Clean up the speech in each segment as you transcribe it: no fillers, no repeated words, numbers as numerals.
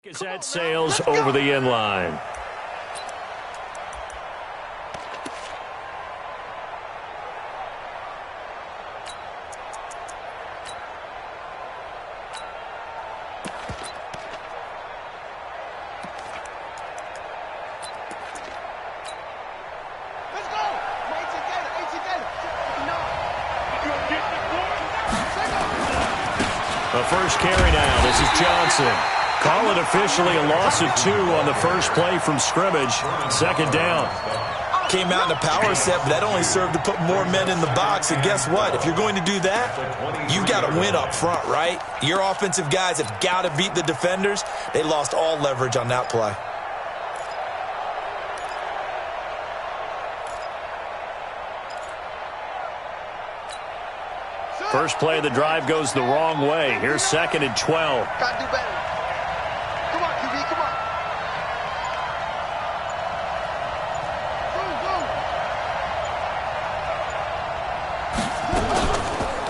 As that sails over the end line. The first carry now. This is Johnson. Call it officially a loss of 2 on the first play from scrimmage. Second down. Came out in a power set, but that only served to put more men in the box. And guess what? If you're going to do that, you've got to win up front, right? Your offensive guys have got to beat the defenders. They lost all leverage on that play. First play of the drive goes the wrong way. Here's 2nd and 12. Gotta do better. Come on, QB, come on.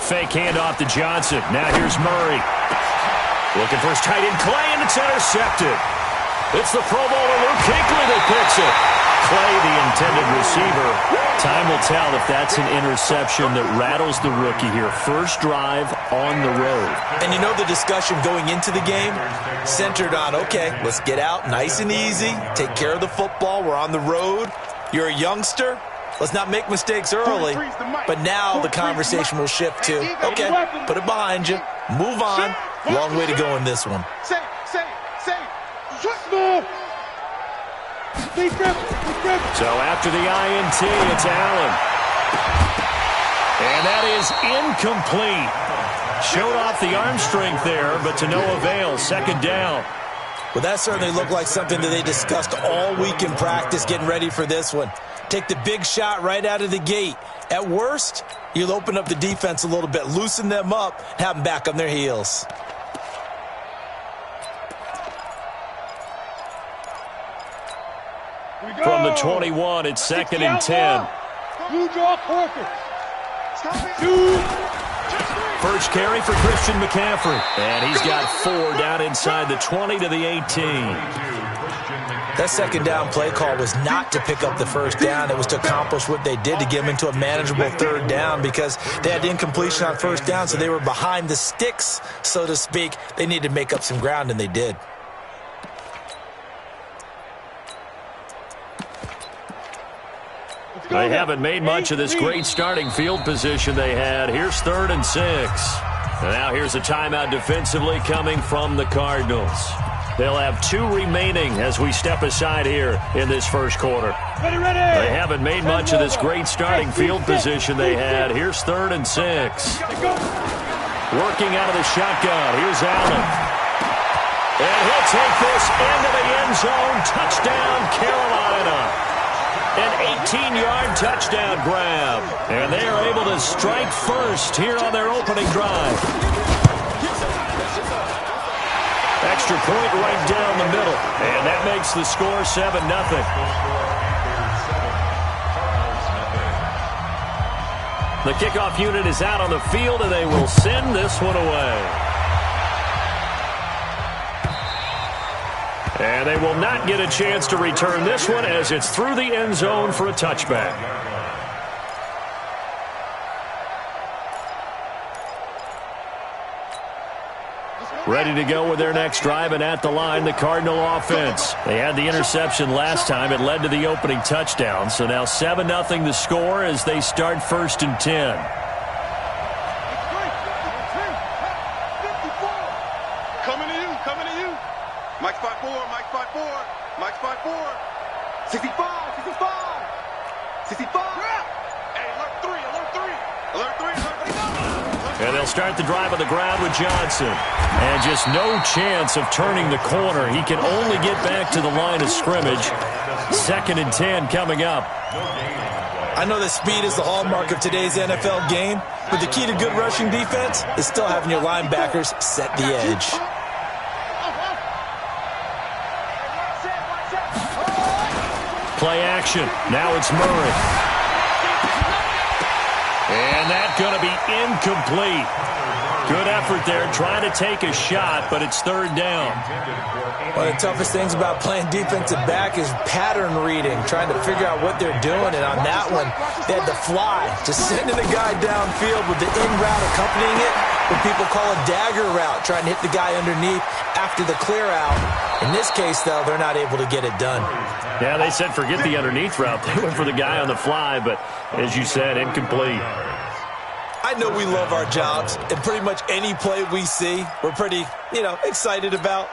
Fake handoff to Johnson. Now here's Murray. Looking for his tight end Clay, and it's intercepted. It's the Pro Bowler Luke Kuechly that picks it. Clay, the intended receiver. Time will tell if that's an interception that rattles the rookie here. First drive on the road. And you know the discussion going into the game? Centered on, okay, let's get out nice and easy. Take care of the football. We're on the road. You're a youngster. Let's not make mistakes early. But now the conversation will shift to, okay, put it behind you. Move on. Long way to go in this one. So after the INT, it's Allen. And that is incomplete. Showed off the arm strength there, but to no avail. Second down. Well, that certainly looked like something that they discussed all week in practice getting ready for this one. Take the big shot right out of the gate. At worst, you'll open up the defense a little bit, loosen them up, have them back on their heels. From the 21, it's 2nd and 10. First carry for Christian McCaffrey. And he's got 4 down inside the 20 to the 18. That second down play call was not to pick up the first down. It was to accomplish what they did to get them into a manageable third down because they had incompletion on first down, so they were behind the sticks, so to speak. They needed to make up some ground, and they did. They haven't made much of this great starting field position they had. Here's 3rd and 6. And now here's a timeout defensively coming from the Cardinals. They'll have 2 remaining as we step aside here in this first quarter. They haven't made much of this great starting field position they had. Here's 3rd and 6. Working out of the shotgun. Here's Allen. And he'll take this into the end zone. Touchdown, Carolina. An 18-yard touchdown grab. And they are able to strike first here on their opening drive. Extra point right down the middle. And that makes the score 7-0. The kickoff unit is out on the field, and they will send this one away. And they will not get a chance to return this one as it's through the end zone for a touchback. Ready to go with their next drive, and at the line, the Cardinal offense. They had the interception last time. It led to the opening touchdown. So now 7-0 the score as they start 1st and 10. Coming to you. Mike 5-4, Mike 5-4, Mike 5-4. 65. 65. Hey, alert 3. And they'll start the drive on the ground with Johnson. And just no chance of turning the corner. He can only get back to the line of scrimmage. 2nd and 10 coming up. I know that speed is the hallmark of today's NFL game, but the key to good rushing defense is still having your linebackers set the edge. Play action. Now it's Murray. And that's going to be incomplete. Good effort there, trying to take a shot, but it's third down. One of the toughest things about playing defensive back is pattern reading, trying to figure out what they're doing. And on that one, they had to fly, just sending the guy downfield with the in route accompanying it, what people call a dagger route, trying to hit the guy underneath after the clear out. In this case, though, they're not able to get it done. Yeah, they said forget the underneath route. They went for the guy on the fly, but as you said, incomplete. I know we love our jobs, and pretty much any play we see, we're pretty, excited about.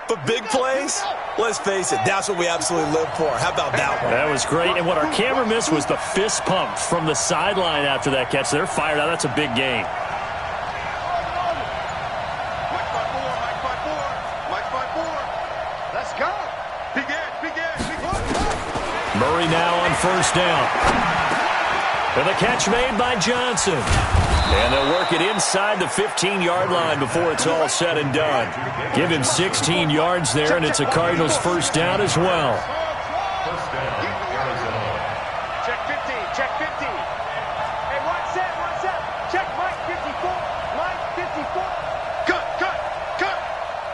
But big plays, let's face it, that's what we absolutely live for. How about that one? That was great, and what our camera missed was the fist pump from the sideline after that catch. They're fired out. That's a big gain. Let's go. Big edge, big edge, big edge. Murray now on first down. And the catch made by Johnson. And they'll work it inside the 15-yard line before it's all said and done. Give him 16 yards there, and it's a Cardinals first down as well. Check 15, check 15. Hey, one set. Check Mike 54, Mike 54. Cut.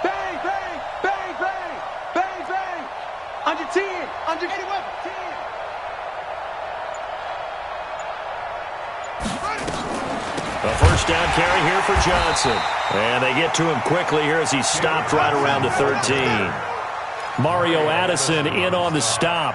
Bang, bang, bang, bang, bang, bang. Under 10, under 81, 10. A first down carry here for Johnson. And they get to him quickly here as he stopped right around the 13. Mario Addison in on the stop.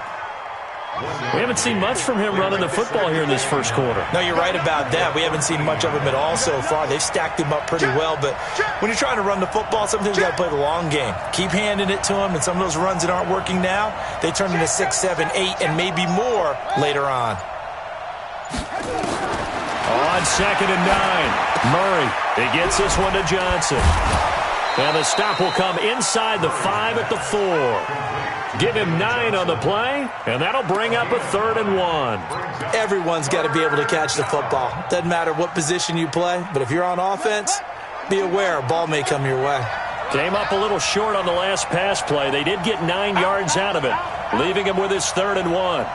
We haven't seen much from him running the football here in this first quarter. No, you're right about that. We haven't seen much of him at all so far. They've stacked him up pretty well, but when you're trying to run the football, sometimes you got to play the long game. Keep handing it to him, and some of those runs that aren't working now, they turn into 6, 7, 8, and maybe more later on. On 2nd and 9, Murray. He gets this one to Johnson. And the stop will come inside the 5 at the 4. Give him 9 on the play, and that'll bring up a 3rd and 1. Everyone's got to be able to catch the football. Doesn't matter what position you play, but if you're on offense, be aware a ball may come your way. Came up a little short on the last pass play. They did get 9 yards out of it, leaving him with his 3rd and 1.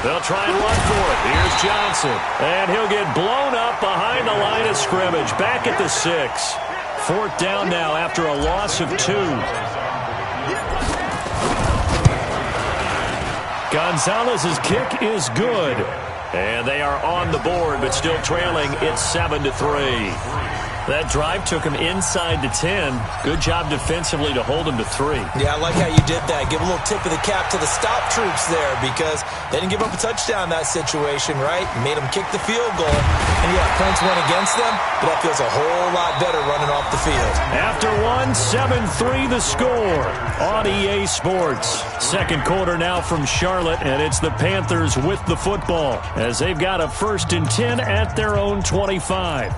They'll try and run for it. Here's Johnson. And he'll get blown up behind the line of scrimmage. Back at the 6. 4th down now after a loss of 2. Gonzalez's kick is good. And they are on the board, but still trailing. It's 7-3. That drive took him inside the 10. Good job defensively to hold him to 3. Yeah, I like how you did that. Give a little tip of the cap to the stop troops there because they didn't give up a touchdown in that situation, right? Made them kick the field goal. And, yeah, points went against them, but that feels a whole lot better running off the field. After 7-3 the score on EA Sports. Second quarter now from Charlotte, and it's the Panthers with the football as they've got a 1st and 10 at their own 25.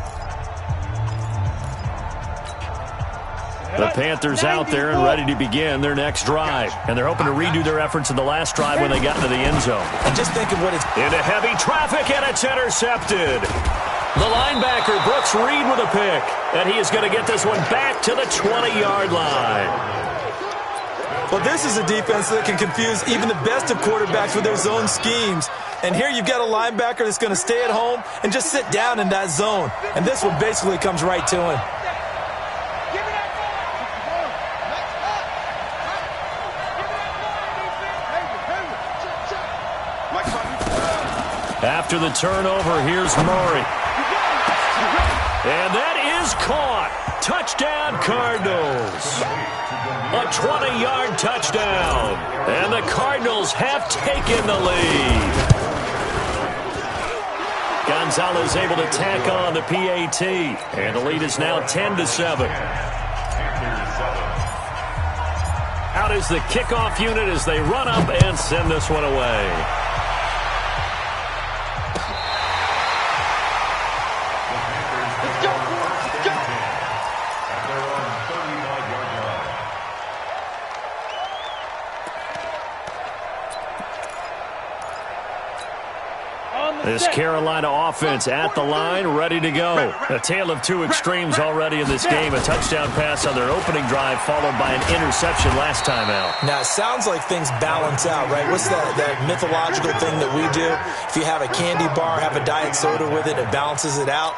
The Panthers out there and ready to begin their next drive. And they're hoping to redo their efforts in the last drive when they got into the end zone. And just think of what it's... Into heavy traffic, and it's intercepted. The linebacker, Brooks Reed, with a pick. And he is going to get this one back to the 20-yard line. Well, this is a defense that can confuse even the best of quarterbacks with their zone schemes. And here you've got a linebacker that's going to stay at home and just sit down in that zone. And this one basically comes right to him. After the turnover, here's Murray. And that is caught. Touchdown, Cardinals. A 20-yard touchdown. And the Cardinals have taken the lead. Gonzalez able to tack on the PAT. And the lead is now 10-7. Out is the kickoff unit as they run up and send this one away. This Carolina offense at the line, ready to go. A tale of two extremes already in this game. A touchdown pass on their opening drive, followed by an interception last time out. Now, it sounds like things balance out, right? What's that mythological thing that we do? If you have a candy bar, have a diet soda with it, it balances it out.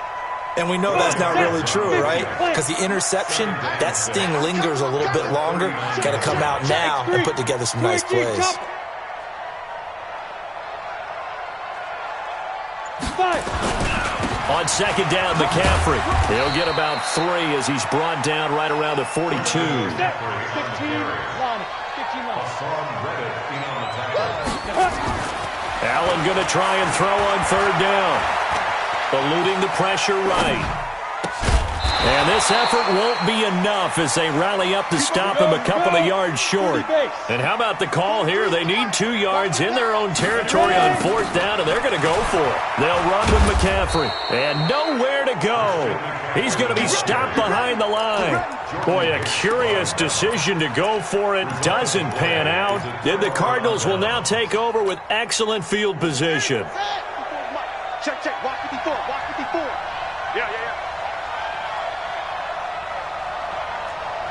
And we know that's not really true, right? Because the interception, that sting lingers a little bit longer. Got to come out now and put together some nice plays. On second down, McCaffrey. He'll get about 3 as he's brought down right around the 42. 15 line. Allen going to try and throw on third down. Eluding the pressure right. And this effort won't be enough as they rally up to stop him a couple of yards short. And how about the call here? They need 2 yards in their own territory on fourth down, and they're going to go for it. They'll run with McCaffrey. And nowhere to go. He's going to be stopped behind the line. Boy, a curious decision to go for it. Doesn't pan out. And the Cardinals will now take over with excellent field position. Check, check. Walk 54. Walk 54. Yeah.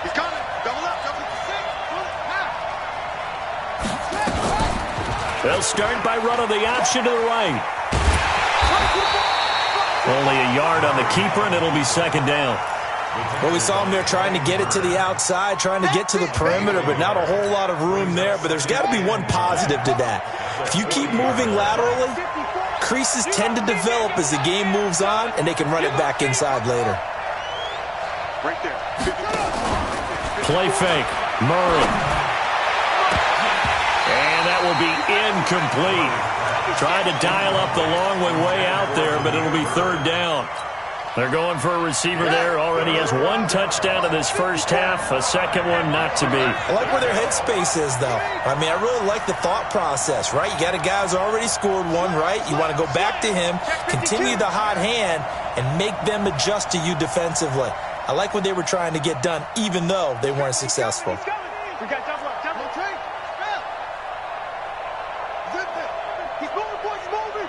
He's coming. Double up. Double up. They'll start by running the option to the right. Only a yard on the keeper, and it'll be second down. Well, we saw him there trying to get it to the outside, trying to get to the perimeter, but not a whole lot of room there. But there's got to be one positive to that. If you keep moving laterally, creases tend to develop as the game moves on, and they can run it back inside later. Right there. Play fake. Murray. And that will be incomplete. Tried to dial up the long way out there, but it'll be third down. They're going for a receiver there. Already has 1 touchdown in this first half. A second one not to be. I like where their headspace is, though. I mean, I really like the thought process, right? You got a guy who's already scored one, right? You want to go back to him, continue the hot hand, and make them adjust to you defensively. I like what they were trying to get done, even though they weren't successful. We got double up. Double up. He's moving, boys. He's moving.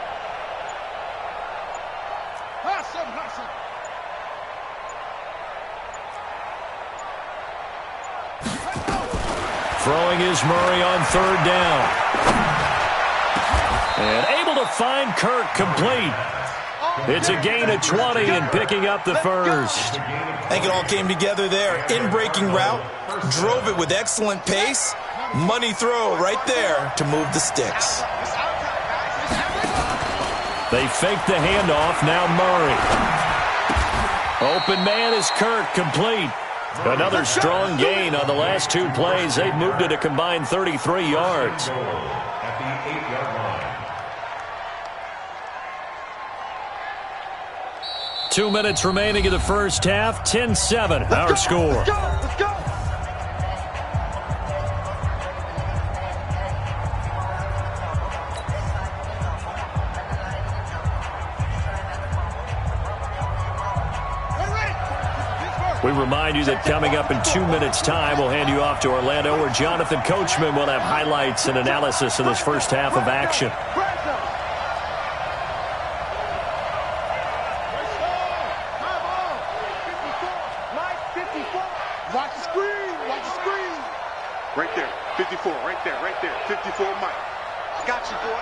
Awesome. Throwing is Murray on third down. And able to find Kirk complete. It's a gain of 20 and picking up the first. I think it all came together there. In-breaking route, drove it with excellent pace. Money throw right there to move the sticks. They fake the handoff. Now Murray. Open man is Kirk, complete. Another strong gain on the last 2 plays. They've moved it a combined 33 yards. 2 minutes remaining in the first half. 10-7, our score. Let's go. We remind you that coming up in 2 minutes' time, we'll hand you off to Orlando, where Jonathan Coachman will have highlights and analysis of this first half of action. Watch the screen. Right there. 54. Right there. 54, Mike. I got you, boy.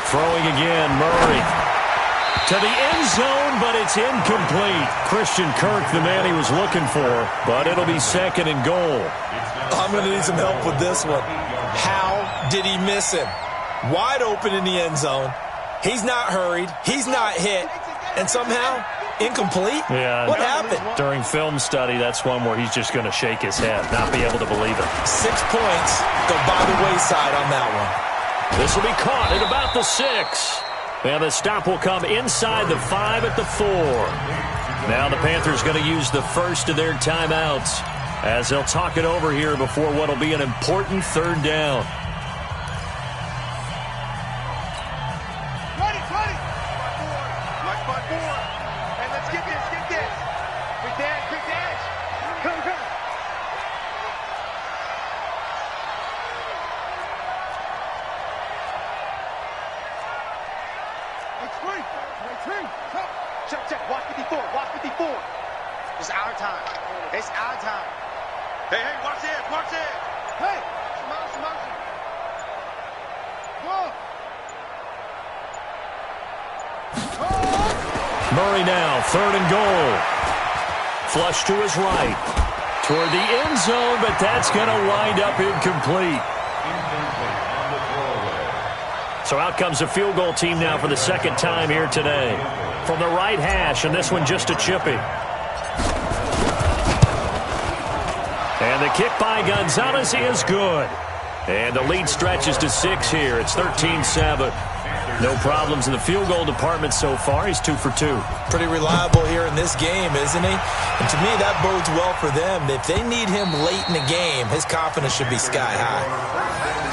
Throwing again, Murray. To the end zone, but it's incomplete. Christian Kirk, the man he was looking for, but it'll be second and goal. I'm going to need some help with this one. How did he miss him? Wide open in the end zone. He's not hurried. He's not hit. And somehow, incomplete? Yeah. What happened? During film study, that's one where he's just going to shake his head, not be able to believe it. 6 points go by the wayside on that one. This will be caught at about the 6. And the stop will come inside the 5 at the 4. Now the Panthers going to use the first of their timeouts as they'll talk it over here before what will be an important third down. Ready. Like my board. And let's get this. Quick dash. Come. time. It's our time. Hey, watch this, watch this. Hey, Shimon. Go. Murray now, 3rd and goal. Flush to his right. Toward the end zone, but that's going to wind up incomplete. So out comes a field goal team now for the 2nd time here today. From the right hash, and this one just a chippy. And the kick by Gonzalez is good. And the lead stretches to 6 here. It's 13-7. No problems in the field goal department so far. He's 2 for 2. Pretty reliable here in this game, isn't he? And to me, that bodes well for them. If they need him late in the game, his confidence should be sky high.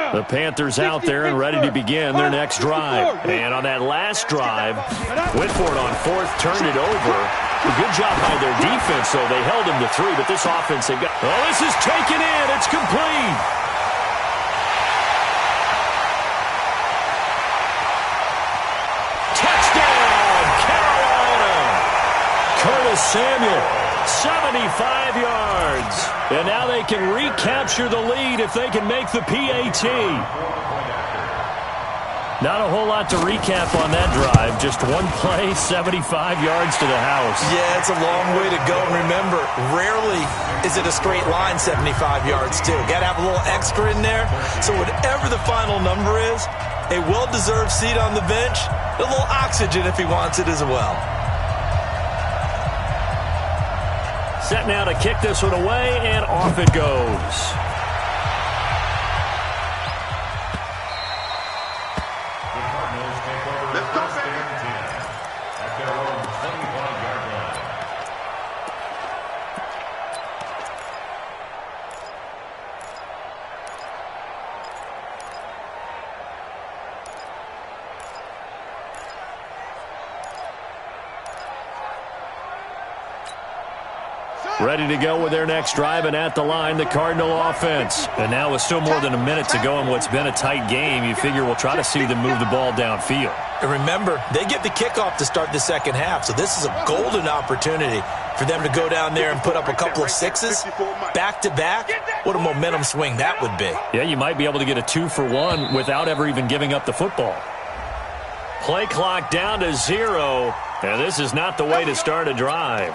The Panthers out there and ready to begin their next drive. And on that last drive, Whitford on 4th turned it over. A good job by their defense, though. They held him to 3, but this offense, they got... Oh, this is taken in. It's complete. Touchdown, Carolina. Curtis Samuel, 75 yards. And now they can recapture the lead if they can make the PAT. Not a whole lot to recap on that drive. Just one play, 75 yards to the house. Yeah, it's a long way to go. Remember, rarely is it a straight line 75 yards, too. Got to have a little extra in there. So whatever the final number is, a well-deserved seat on the bench, a little oxygen if he wants it as well. Set now to kick this one away, and off it goes. Let's go, baby. At their own 25-yard line. Ready to go with their next drive, and at the line, the Cardinal offense. And now with still more than a minute to go in what's been a tight game, you figure we'll try to see them move the ball downfield. And remember, they get the kickoff to start the second half, so this is a golden opportunity for them to go down there and put up a couple of sixes back-to-back. What a momentum swing that would be. Yeah, you might be able to get a 2-for-1 without ever even giving up the football. Play clock down to 0, and this is not the way to start a drive.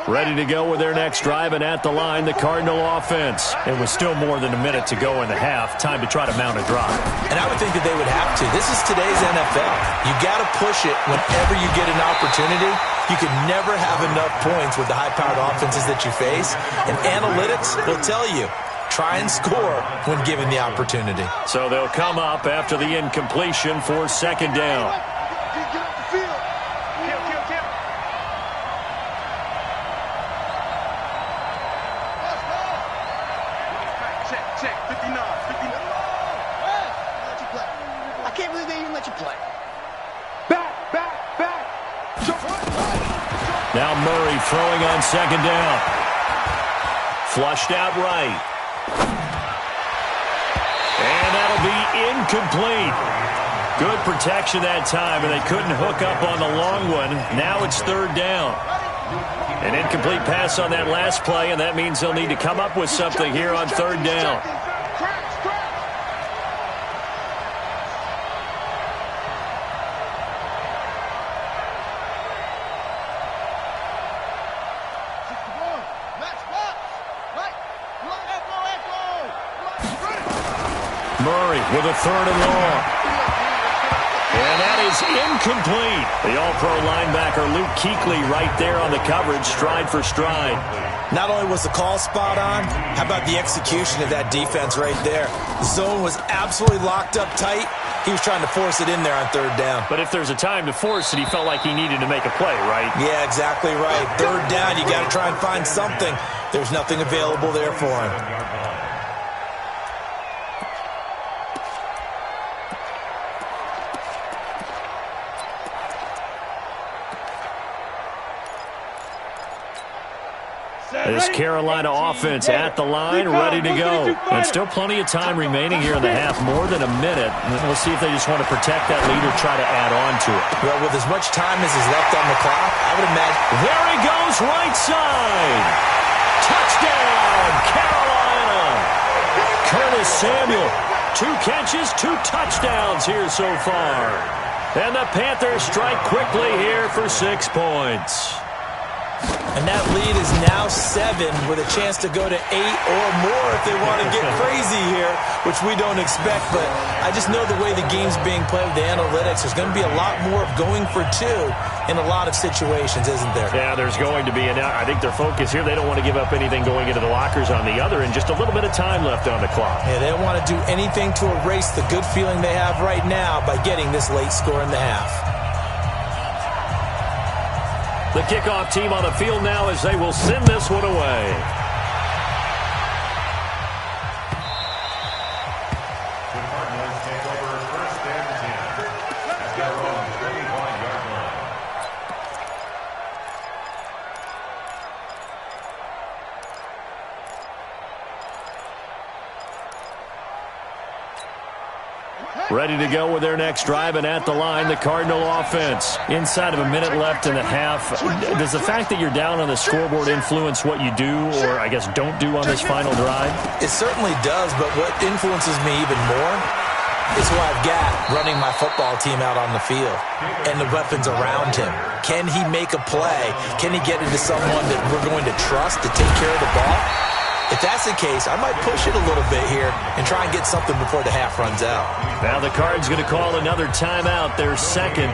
Ready to go with their next drive, and at the line, the Cardinal offense. And with still more than a minute to go in the half, time to try to mount a drive. And I would think that they would have to. This is today's NFL. You got to push it whenever you get an opportunity. You can never have enough points with the high-powered offenses that you face. And analytics will tell you, try and score when given the opportunity. So they'll come up after the incompletion for second down. Get off the field. Kill. Check. 59. I can't believe they even let you play. Back. Now Murray throwing on second down. Flushed out right. And that'll be incomplete. Good protection that time, and they couldn't hook up on the long one. Now it's third down. An incomplete pass on that last play, and that means they'll need to come up with something here on third down. Murray with a third and long. And that is incomplete. The all-pro linebacker Luke Kuechly right there on the coverage, stride for stride. Not only was the call spot on, how about the execution of that defense right there? The zone was absolutely locked up tight. He was trying to force it in there on third down. But if there's a time to force it, he felt like he needed to make a play, right? Yeah, exactly right. Third down, you got to try and find something. There's nothing available there for him. This Carolina offense at the line, ready to go. And still plenty of time remaining here in the half, more than a minute. We'll see if they just want to protect that lead or try to add on to it. Well, with as much time as is left on the clock, I would imagine. There he goes, right side. Touchdown, Carolina. Curtis Samuel, 2 catches, 2 touchdowns here so far. And the Panthers strike quickly here for 6 points. And that lead is now 7 with a chance to go to 8 or more if they want to get crazy here, which we don't expect. But I just know the way the game's being played with the analytics, there's going to be a lot more of going for 2 in a lot of situations, isn't there? Yeah, there's going to be. And I think their focus here, they don't want to give up anything going into the lockers on the other, and just a little bit of time left on the clock. Yeah, they don't want to do anything to erase the good feeling they have right now by getting this late score in the half. The kickoff team on the field now as they will send this one away. The Cardinals take over first and 10 at their own 25-yard line. Ready to go with their next drive, and at the line, the Cardinal offense. Inside of a minute left in the half. Does the fact that you're down on the scoreboard influence what you do, or I guess don't do on this final drive? It certainly does, but what influences me even more is who I've got running my football team out on the field and the weapons around him. Can he make a play? Can he get into someone that we're going to trust to take care of the ball? If that's the case, I might push it a little bit here and try and get something before the half runs out. Now the Cards going to call another timeout, their second,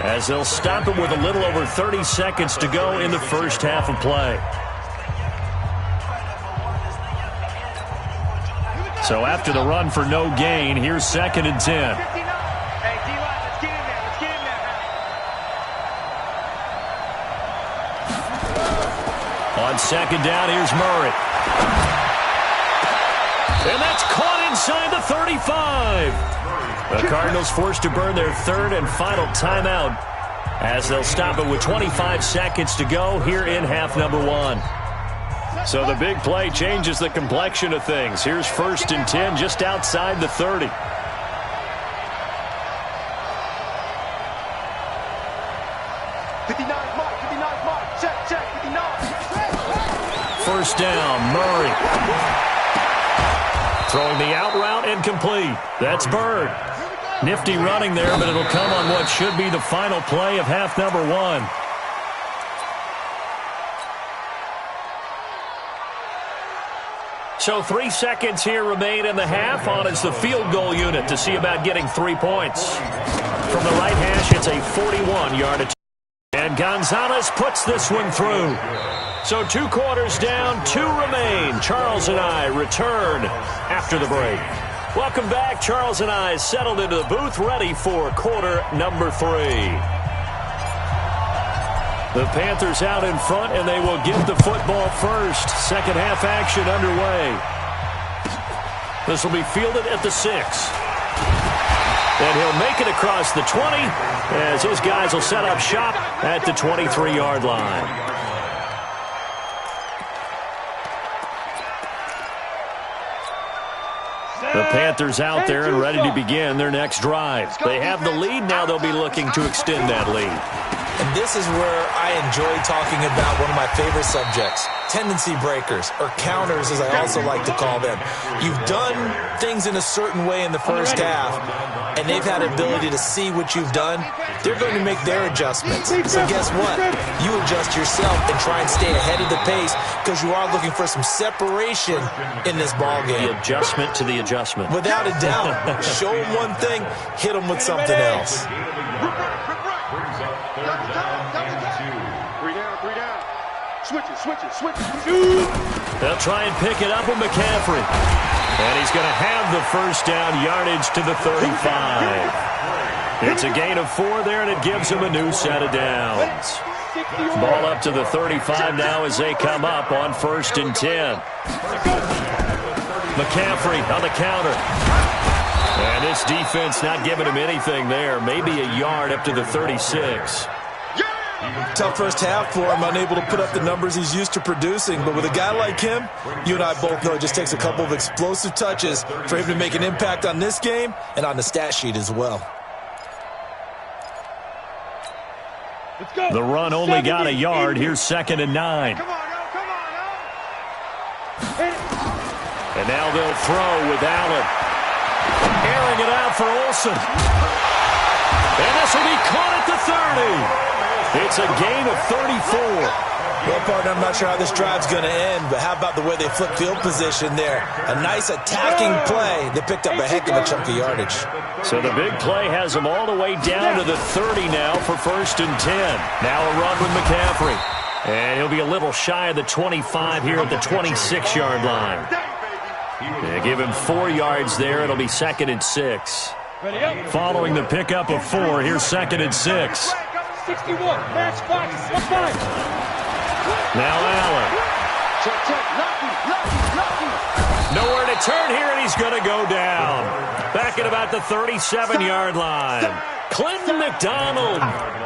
as they'll stop it with a little over 30 seconds to go in the first half of play. So after the run for no gain, here's 2nd and 10. Hey, D-line, let's get in there. Let's get in there. On 2nd down, here's Murray. And that's caught inside the 35. The Cardinals forced to burn their 3rd and final timeout as they'll stop it with 25 seconds to go here in half number 1. So the big play changes the complexion of things. Here's 1st and 10 just outside the 30. Check, 59. First down, Murray. Throwing the out route and complete. That's Bird. Nifty running there, but it'll come on what should be the final play of half number 1. So 3 seconds here remain in the half. On is the field goal unit to see about getting 3 points. From the right hash, it's a 41-yard attempt. And Gonzalez puts this one through. So 2 quarters down, 2 remain. Charles and I return after the break. Welcome back. Charles and I settled into the booth, ready for quarter number 3. The Panthers out in front, and they will get the football first. Second half action underway. This will be fielded at the 6. And he'll make it across the 20 as his guys will set up shop at the 23-yard line. The Panthers out there and ready to begin their next drive. They have the lead. Now they'll be looking to extend that lead. And this is where I enjoy talking about one of my favorite subjects, tendency breakers, or counters as I also like to call them. You've done things in a certain way in the first half, and they've had the ability to see what you've done. They're going to make their adjustments. So guess what? You adjust yourself and try and stay ahead of the pace because you are looking for some separation in this ballgame. The adjustment to the adjustment. Without a doubt. Show them one thing, hit them with something else. Switch it. They'll try and pick it up with McCaffrey. And he's going to have the first down, yardage to the 35. It's a gain of 4 there, and it gives him a new set of downs. Ball up to the 35 now as they come up on 1st and 10. McCaffrey on the counter. And this defense not giving him anything there. Maybe a yard up to the 36. Tough first half for him, unable to put up the numbers he's used to producing. But with a guy like him, you and I both know it just takes a couple of explosive touches for him to make an impact on this game and on the stat sheet as well. The run only got a yard. Here's 2nd and 9. Come on, And now they'll throw with Allen. Airing it out for Olsen. And this will be caught at the 30. It's a gain of 34. Well, partner, I'm not sure how this drive's going to end, but how about the way they flip field position there? A nice attacking play. They picked up a heck of a chunk of yardage. So the big play has them all the way down to the 30 now for 1st and 10. Now a run with McCaffrey. And he'll be a little shy of the 25 here at the 26-yard line. They give him 4 yards there. It'll be 2nd and 6. Following the pickup of 4, here's 2nd and 6. 61, match 5. Now Allen. Nowhere to turn here, and he's going to go down. Back at about the 37-yard line. Clinton McDonald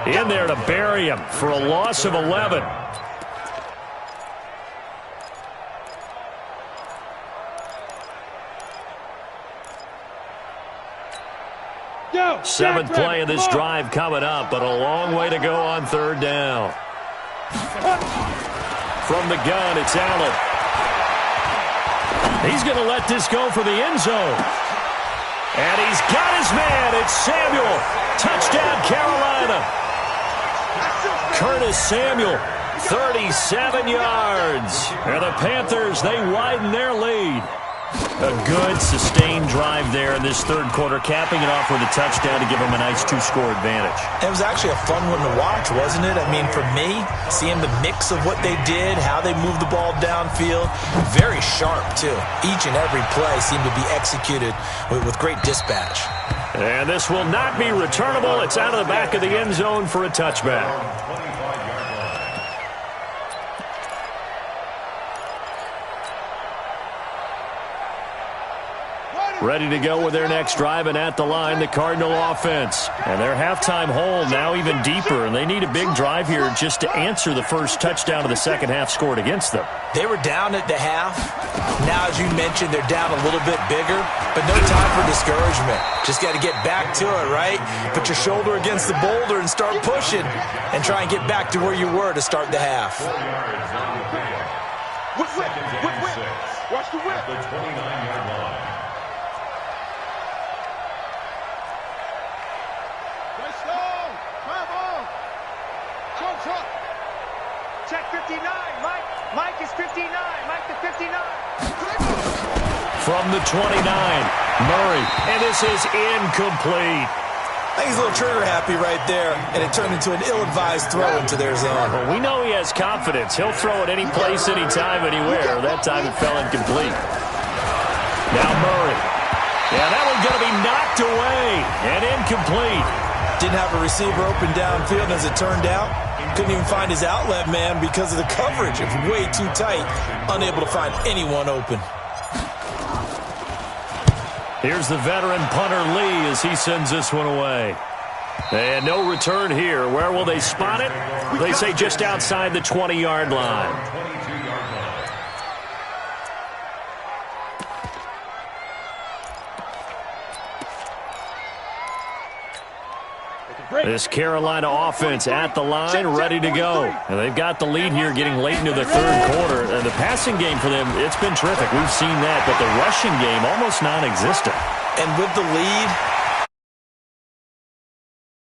in there to bury him for a loss of 11. Seventh play of this drive coming up, but a long way to go on 3rd down. From the gun, it's Allen. He's going to let this go for the end zone. And he's got his man. It's Samuel. Touchdown, Carolina. Curtis Samuel, 37 yards. And the Panthers, they widen their lead. A good, sustained drive there in this 3rd quarter, capping it off with a touchdown to give them a nice 2-score advantage. It was actually a fun one to watch, wasn't it? I mean, for me, seeing the mix of what they did, how they moved the ball downfield, very sharp, too. Each and every play seemed to be executed with great dispatch. And this will not be returnable. It's out of the back of the end zone for a touchback. Ready to go with their next drive, and at the line, the Cardinal offense. And their halftime hole now even deeper, and they need a big drive here just to answer the first touchdown of the second half scored against them. They were down at the half. Now, as you mentioned, they're down a little bit bigger, but no time for discouragement. Just got to get back to it, right? Put your shoulder against the boulder and start pushing, and try and get back to where you were to start the half. Whip. Watch the whip. The 29-yard line. Check 59, Mike. Mike is 59. Mike to 59. From the 29, Murray, and this is incomplete. I think he's a little trigger happy right there, and it turned into an ill-advised throw into their zone. Well, we know he has confidence. He'll throw it any place, anytime, anywhere. That time it fell incomplete. Now Murray. Yeah, that one's going to be knocked away and incomplete. Didn't have a receiver open downfield, as it turned out. Couldn't even find his outlet man because of the coverage. It was way too tight. Unable to find anyone open. Here's the veteran punter Lee as he sends this one away. And no return here. Where will they spot it? They say just outside the 20-yard line. This Carolina offense at the line, ready to go. And they've got the lead here getting late into the third quarter. And the passing game for them, it's been terrific. We've seen that, but the rushing game almost non-existent. And with the lead,